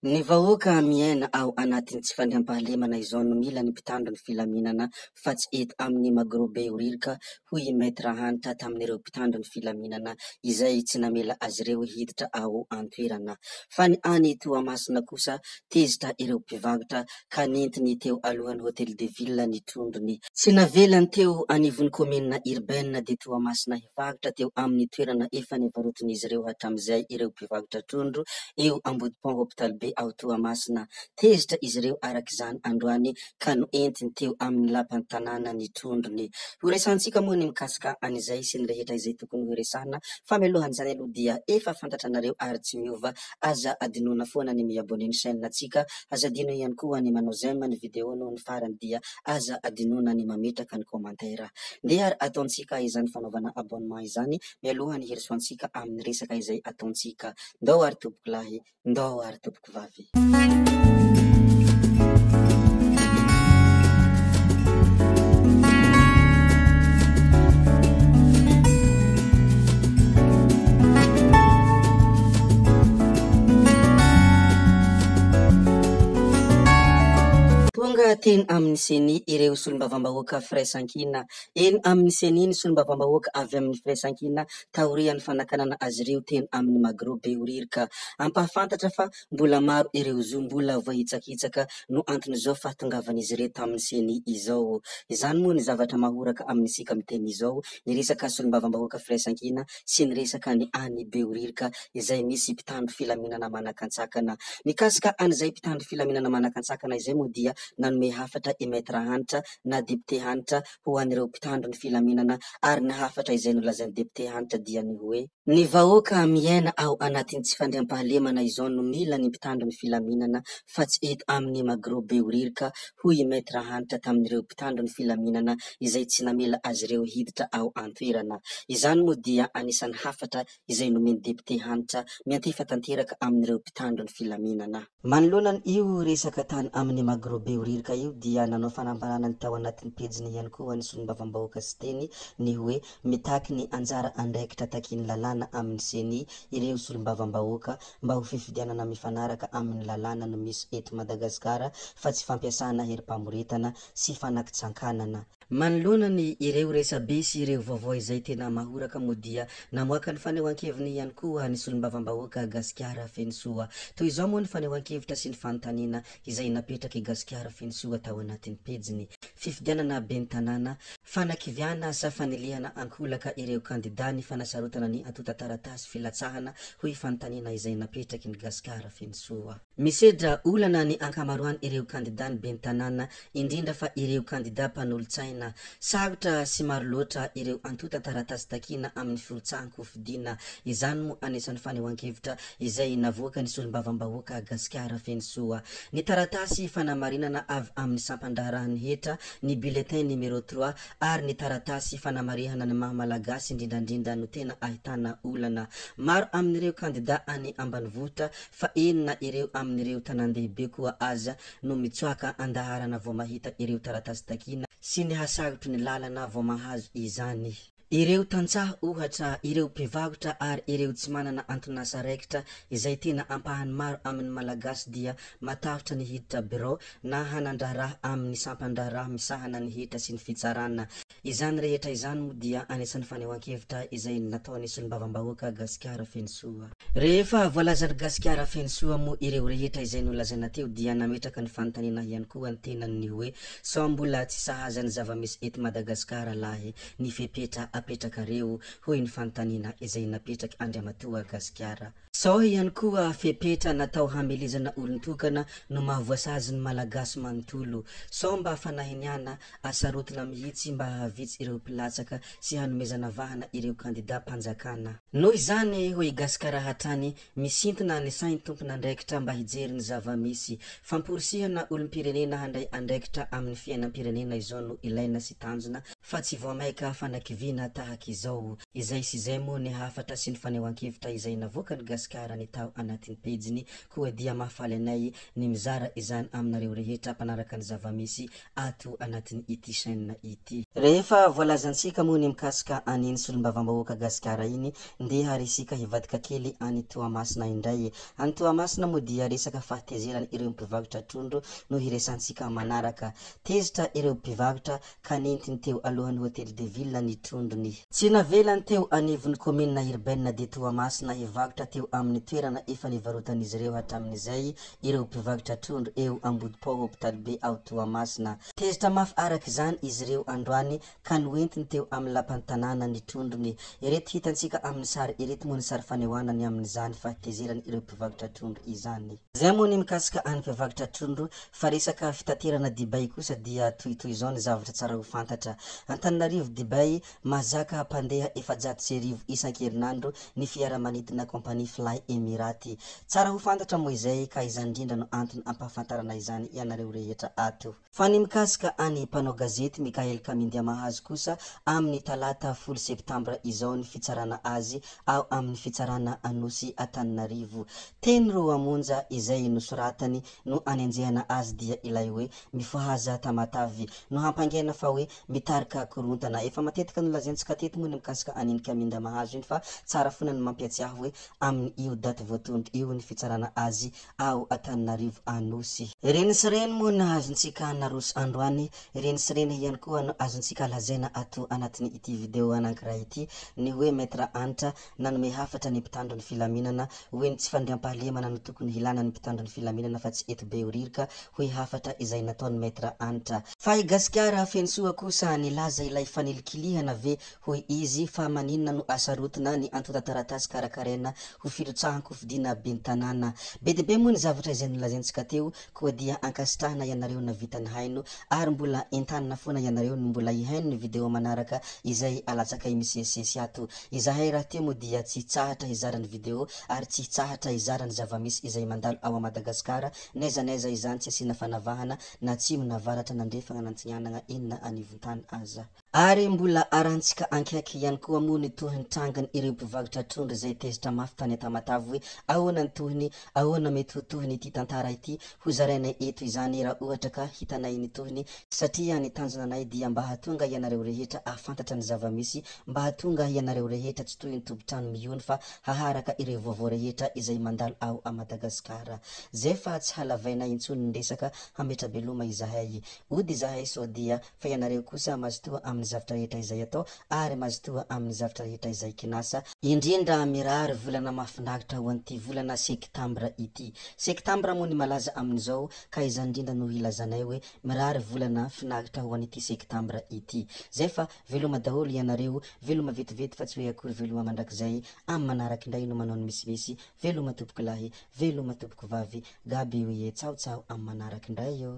Ny vahoaka miaina ao anatin'ny tsy fandriam-pahalemana izao no mila ny mpitandro ny filaminana fa tsy eto amin'ny magrobe oririka hoy metra hanitra tamin'ireo mpitandro ny filaminana izay tsy namela azy ireo hiditra ao an-toerana. Fa ny any Toamasina kosa tezitra ireo mpivarotra ka nentiny teo alohan'ny hôtely de ville ny trondrony. Tsy navelany teo anivon'ny komina urbaine de Toamasina hivarotra teo amin'ny toerana efa nivarotin'izy ireo hatramin'izay ireo mpivarotra trondro eo ambodi-pont hôpital be ao Toamasina. Tezitra izy ireo arak'izany androany ka no entiny teo amin'ny lapan'ny tanàna ny trondrony. Horesantsika moa ny mikasika an'izay sy ny rehetra izay tokony horesahana fa mialohan'izany aloha dia efa fantatra anareo ary tsy miova aza adinoana foana ny miabone ny chaîne antsika, aza adino ihany koa ny manao j'aime ny vidéo noho ny farany dia aza adinoana ny mametraka ny commentaire. Ndeha ary ataontsika izany fanaovana abonnement izany mialohany hery-soantsika amin'ny resaka izay ataontsika. Ndao ary tompoko lahy, ndao ary tompoko vavy. Tonga teny amin'ny seny ireo solombavambahoaka firaisankina. Eny amin'ny seny iny solombavambahoaka avy amin'ny firaisankina taorian'ny fanakanana azy ireo teny amin'ny magrobe oririka. Ampahafantatra fa mbola maro ireo zo mbola voahitsakitsaka no anton'izao fahatongavan'izy ireo tamin'ny seny izao. Izany moa ny zavatra mahoraka amin'isika amin'ny teny izao, ny resaka solombavambahoaka firaisankina sy ny resaka ny any be oririka izay misy mpitandro filaminana manakatsakana. Mikasika an'izay mpitandro filaminana manakatsakana izay moa dia nanome hafatra i metra hanitra na depute hanitra ho an'ireo mpitandro ny filaminana ary ny hafatra izay nolazain'ny depute hanitra dia ny hoe ny vahoaka miaina ao anatin'ny tsy fandriam-pahalemana izao no mila ny mpitandro ny filaminana fa tsy eto amin'ny magrobe oririka hoy metra hanitra tamin'ireo mpitandro ny filaminana izay tsy namela azy ireo hiditra ao an-toerana. Izany moa dia anisan'ny hafatra izay nomeny depute hanitra miantefa tanteraka amin'ireo mpitandro ny filaminana. Manoloana io resaka tany amin'ny magrobe oririka io dia nanao fanambarana ny tao anatin'ny pejiny ihany koa ny solombavambahoaka sy teny ny hoe mitaky ny anjara andraikitra taky ny lalàna amin'ny seny ireo solombavambahoaka mba ho fifidianana mifanaraka amin'ny lalàna no misy eto Madagasikara fa tsy fampiasana herim-pamoretana sy fanakitsankanana. Manoloana ny ireo resabe sy ireo vaovao izay tena mahoraka moa dia namoaka ny fanehoan-keviny ihany koa ny solombavambahoaka Gasikara Fensoa. Toy izao moa ny fanehoan-kevitra sy ny fanontaniana izay napetraka i Gasikara Fensoa tao anatin'ny pejiny. Fifidianana ben'ny tanàna, fanakiviana sa fanilihana ankolaka ireo kandida ny fanasarotana ny antota taratasy filatsahana hoy fanontaniana izay napetraky ny Gasikara Fensoa. Misedra olana ny ankamaroany ireo kandida ny ben'ny tanàna indrindra fa ireo kandida mpanolo-tsaina. Sarotra sy maro loatra ireo antota taratasy takina amin'ny filatsahanko fidiana. Izany moa anisan'ny fanehoan-kevitra izay navoaka ny solombavambahoaka Gasikara Fensoa. Ny taratasy fanamarinana avy amin'ny sampan-draharahan'ny hetra ny bulletin numéro 3 ary ny taratasy fanamarihana ny maha malagasy indrindrandrindra no tena ahitana olana. Maro amin'ireo kandida any ambanivohitra fa enina ireo amin'ireo tanan-dehibe koa aza no mitsoaka andaharana vao mahita ireo taratasy takina sy ny hasarotry ny lalana vao mahazo izany. Ireo tantsaha ohatra ireo mpivarotra ary ireo tsy manana anton'asa raikitra izay tena ampahany maro amin'ny malagasy dia matahotra ny hiditra birao na hanandraraha amin'ny sampan-draharaha misahana ny hetra sy ny fitsarana. Izany rehetra izany moa dia anisan'ny fanehoan-kevitra izay nataon'ny solombavambahoaka Gasikara Fensoa. Rehefa voalazan'ny Gasikara Fensoa moa ireo rehetra izay nolazaina teo dia nametraka ny fanontaniana ihany koa ny tenany ny hoe sao mbola tsy sahazan'ny zava-misy eto Madagasikara lahy ny fepetra apetrakareo hoy ny fanontaniana izay napetraky Andriamatoa Gasikara. Sao ihany koa fepetra natao hamelezana olon-tokana no mahavoasazy ny malagasy manontolo. Sao mba fanahiniana asarotina mihitsy mba havitsy ireo mpilatsaka sy hanomezana vahana ireo kandida mpanjakana. Noho izany hoy Gasikara hatrany misintona ny sain'ny tompona andraikitra mba hijery ny zava-misy. Famporisihana olom-pirenena handray andraikitra amin'ny fiainam-pirenena izao no ilaina sy tanjona fa tsy voamaika fanakivina tahaka izao izay sy zay moa ny hafatra sy ny fanehoan-kevitra izay navoakany gasikara ny tao anatin'ny pejiny koa dia mahafaly anay ny mizara izany aminareo rehetra mpanaraka ny zavamisy ato anatin'ny ity chaîne ity. Rehefa voalazantsika moa ny mikasika an'iny solombavam-bahoaka gasikara iny ndeha resika hivadika kely any Toamasina indray. Any Toamasina moa dia resaka fahatezerana ireo mpivarotra trondro no hiresantsika manaraka. Tezitra ireo mpivarotra ka nentiny teo alohan'ny hôtely de ville ny trondrony. Tsy navelany teo anivon'ny commune urbaine de Toamasina hivarotra teo amin'ny toerana efa nivarotan'izy ireo hatramin'izay ireo mpivarotra trondro eo Ambodipoa hôpitaly be ao Toamasina. Tezitra mafy araka izany izy ireo androany ka noentiny teo amin'ny lapan'ny tanàna ny trondrony. Ireto hitantsika amin'ny sary ireto moa ny sary fanehoanany amin'izany fahatezerany ireo mpivarotra trondro izany. Zay moa ny mikasika any mpivarotra trondro fa resaka fitaterana dibay kosa dia toy izao ny zavatra tsara ho fantatra. Antananarivo dibay mazaka mpandeha 400 isan-kerinandro ny fiaramanidina compagnie Fly Emiraty. Tsara ho fantatra moa izay ka izany indrindra no antony ampahafantarana izany ianareo rehetra ato. Fa ny mikasika any mpanao gazety Mikael Kamindia Mahazo kosa amin'ny talata 10 septambra izao ny fitsarana azy ao amin'ny fitsarana anosy Antananarivo. Teny roa amonja izay nosoratany no anenjehana azy dia ilay hoe mifahaza tamatavy no hampangena fa hoe mitarika korontana. Efa matetika no lazaintsika teto moa ny mikasika aniny Kamindia Mahazo iny fa tsara fona ny mampiatsiahy hoe amin'ny io daty voatondro io ny fitsarana azy ao Antananarivo anosy. Reny sy reny moa no azontsika naroso androany, reny sy reny ihany koa no azontsika lazaina ato anatin'ny ity video anankiray ity ny hoe maître Anitra nanome hafatra ny mpitandro ny filaminana hoe ny tsy fandriampahalemana no tokony hilana ny mpitandro ny filaminana fa tsy eto Behoririka hoe hafatra izay nataony maître Anitra. Fa i Gasikara Fensoa kosa nilaza ilay fanelikilihana ve hoy izy fa maninona no asarotona ny antota taratasy karakaraina ho firotsahan-ko fidina ben'ny tanàna. Be de be moa ny zavatra izay nolazaintsika teo koa dia ankasitrahana ianareo na vitany haino ary mbola entanina foana ianareo no mbola ihaino ny video manaraka izay alatsaka imisesisesy ato. Izahay raha teo moa dia tsy tsahatra hizara ny video ary tsy tsahatra hizara ny zavamisy izay mandalo ao Madagasikara naiza naiza izany tsy asina fanavahana na tsimo na varatra nandrefana nantsinanana inona anivon-tany aza. Ary mbola arantsika ankaiky ihany koa moa ny tohiny trangany ireo mpivarotra trondro izay tezitra mafy tany Tamatavy hoe ahoana ny tohiny, ahoana mety ho tohiny ity tantara ity ho zarainay eto izany raha ohatra ka hitanay ny tohiny satria ny tanjona anay dia mba hahatonga ianareo rehetra ahafantatra ny zavamisy, mba hahatonga ianareo rehetra tsy toy ny tompon-trano mihony fa haharaka ireo vaovao rehetra izay mandalo ao a Madagasikara. Zay fa tsy halavainay intsony ny resaka hametrabeloma izahay. Ody izahay sao dia fa ianareo kosa mazotoa amin'ny zavatra rehetra izay atao ary mazotoa amin'ny zavatra rehetra izay kinasa. Indrindra mirary volana mahafinaritra ho an'ity volana septambra ity. Septambra moa ny malaza amin'izao ka izany indrindra no ilazanay hoe mirary volana finaritra ho an'ity septambra ity. Zay fa veloma daholo ianareo, veloma vetivety fa tsy hoe akory veloma mandrakizay amin'ny manaraka indray no manao ny misimisy. Veloma tompoko lahy, veloma tompoko vavy, gaby hoe tsao tsao amin'ny manaraka indray eo.